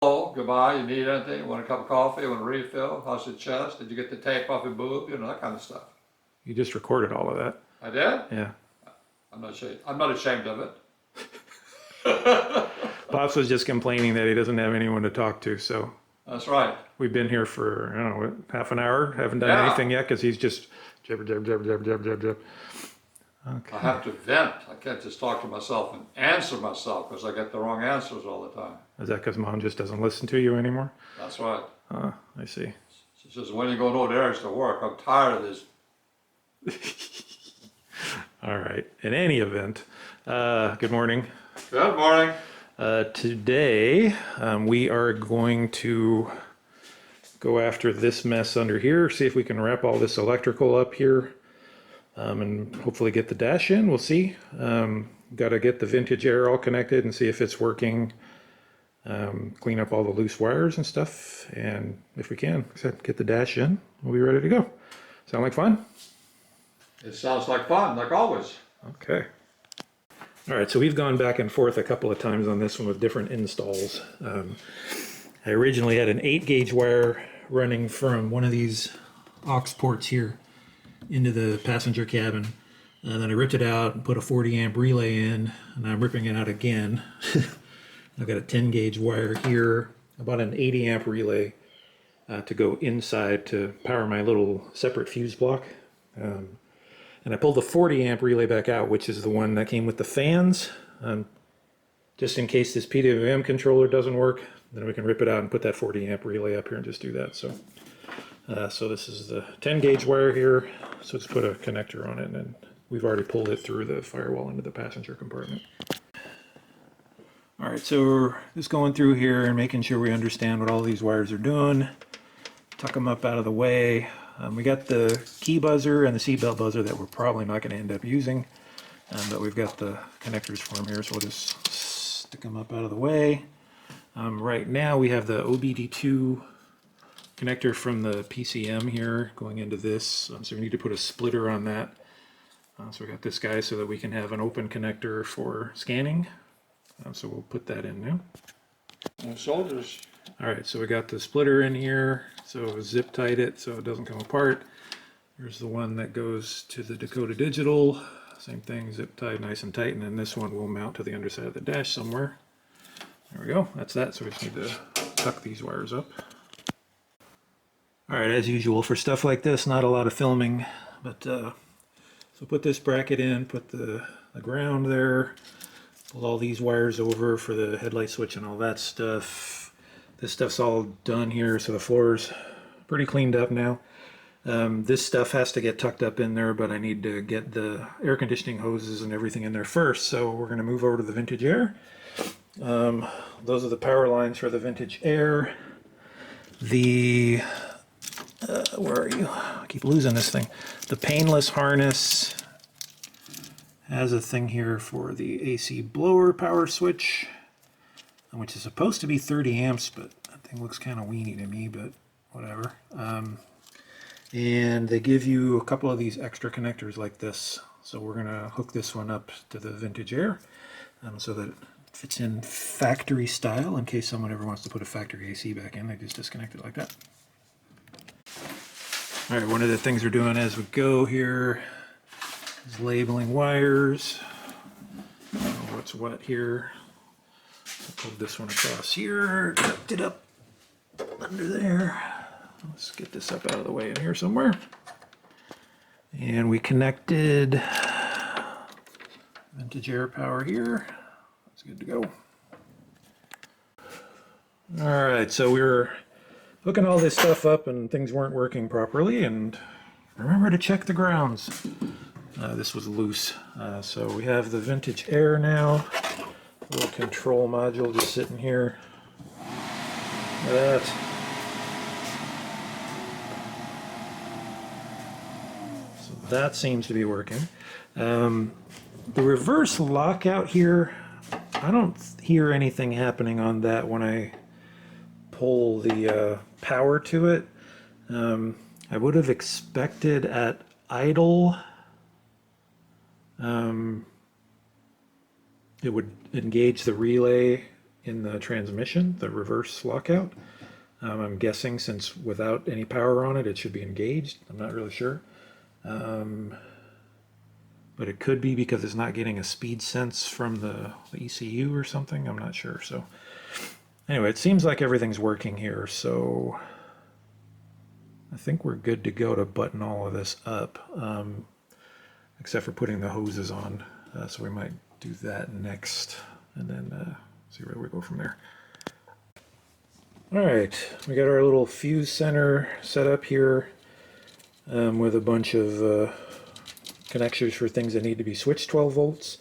Oh, goodbye, you need anything? Want a cup of coffee? Want a refill? How's your chest? Did you get the tape off your boob? You know, that kind of stuff. You just recorded all of that. I did? Yeah. I'm not ashamed of it. Pops was just complaining that he doesn't have anyone to talk to, so That's right. we've been here for, I don't know, what, half an hour? Haven't done Yeah. anything yet because he's just jabber, jabber, jabber, jabber, jabber, jabber, jabber. Okay. I have to vent. I can't just talk to myself and answer myself because I get the wrong answers all the time. Is that because Mom just doesn't listen to you anymore? That's right. I see. She says, when are you going to areas to work? I'm tired of this. All right. In any event, good morning. Good morning. Today, we are going to go after this mess under here, see if we can wrap all this electrical up here, and hopefully get the dash in. We'll see. Got to get the vintage air all connected and see if it's working. Clean up all the loose wires and stuff, and if we can, like I said, get the dash in, we'll be ready to go. Sound like fun? It sounds like fun, like always. Okay. All right, so we've gone back and forth a couple of times on this one with different installs. I originally had an 8-gauge wire running from one of these aux ports here into the passenger cabin. And then I ripped it out and put a 40 amp relay in, and I'm ripping it out again. I've got a 10-gauge wire here. I bought an 80 amp relay to go inside to power my little separate fuse block. And I pulled the 40 amp relay back out, which is the one that came with the fans. Just in case this PWM controller doesn't work, then we can rip it out and put that 40 amp relay up here and just do that. So this is the 10 gauge wire here. So let's put a connector on it, and we've already pulled it through the firewall into the passenger compartment. All right, so we're just going through here and making sure we understand what all these wires are doing. Tuck them up out of the way. We got the key buzzer and the seatbelt buzzer that we're probably not going to end up using, but we've got the connectors for them here, so we'll just stick them up out of the way. Right now we have the OBD2 connector from the PCM here going into this, so we need to put a splitter on that. So we got this guy so that we can have an open connector for scanning. So we'll put that in now. Soldiers. All right, so we got the splitter in here, so zip tied it so it doesn't come apart. Here's the one that goes to the Dakota Digital. Same thing, zip tied nice and tight, and then this one will mount to the underside of the dash somewhere. There we go, that's that, so we just need to tuck these wires up. All right, as usual, for stuff like this, not a lot of filming, but so put this bracket in, put the ground there, pull all these wires over for the headlight switch and all that stuff. This stuff's all done here, so the floor's pretty cleaned up now. This stuff has to get tucked up in there, but I need to get the air conditioning hoses and everything in there first, so we're going to move over to the vintage air. Those are the power lines for the vintage air. The where are you? I keep losing this thing. The painless harness has a thing here for the AC blower power switch, which is supposed to be 30 amps, but that thing looks kind of weenie to me, but whatever. And they give you a couple of these extra connectors like this. So we're gonna hook this one up to the vintage air so that it fits in factory style in case someone ever wants to put a factory AC back in. They just disconnect it like that. All right, one of the things we're doing as we go here is labeling wires. What's what here? Pulled this one across here, tucked it up under there. Let's get this up out of the way in here somewhere. And we connected vintage air power here. That's good to go. All right, so we were hooking all this stuff up and things weren't working properly, and remember to check the grounds. This was loose. So we have the vintage air now. Little control module just sitting here. Look at that. So that seems to be working. The reverse lockout here, I don't hear anything happening on that when I pull the power to it. I would have expected at idle it would engage the relay in the transmission, the reverse lockout. I'm guessing since without any power on it, it should be engaged. I'm not really sure. But it could be because it's not getting a speed sense from the ECU or something. I'm not sure. So anyway, it seems like everything's working here. So I think we're good to go to button all of this up, except for putting the hoses on. So we might do that next, and then see where we go from there. All right, we got our little fuse center set up here with a bunch of connectors for things that need to be switched 12 volts.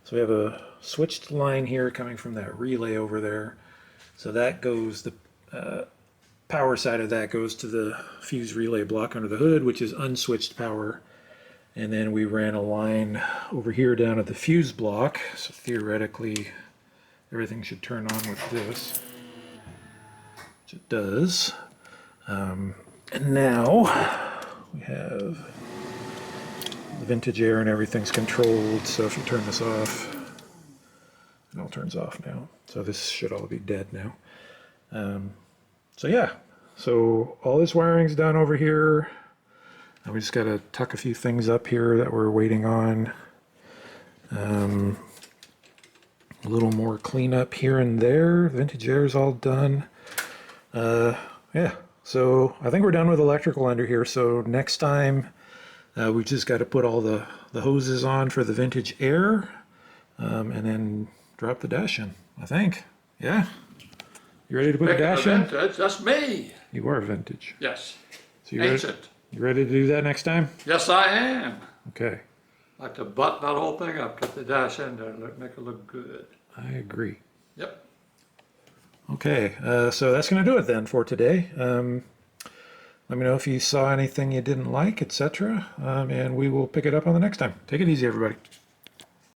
So we have a switched line here coming from that relay over there. So that goes, the power side of that goes to the fuse relay block under the hood, which is unswitched power. And then we ran a line over here down at the fuse block. So theoretically, everything should turn on with this, which it does. And now we have the vintage air and everything's controlled. So if you turn this off, it all turns off now. So this should all be dead now. So yeah, so all this wiring's done over here. We just got to tuck a few things up here that we're waiting on. A little more cleanup here and there. Vintage air's all done. Yeah, so I think we're done with electrical under here. So next time we just got to put all the hoses on for the vintage air, and then drop the dash in, I think. Yeah? You ready to put the dash in? Vintage, that's me. You are vintage. Yes. So you ready, Ancient. you ready to do that next time? Yes, I am. Okay. Like to button that whole thing up, put the dash in there, make it look good. I agree. Yep. Okay, so that's going to do it then for today. Let me know if you saw anything you didn't like, etc. And we will pick it up on the next time. Take it easy, everybody.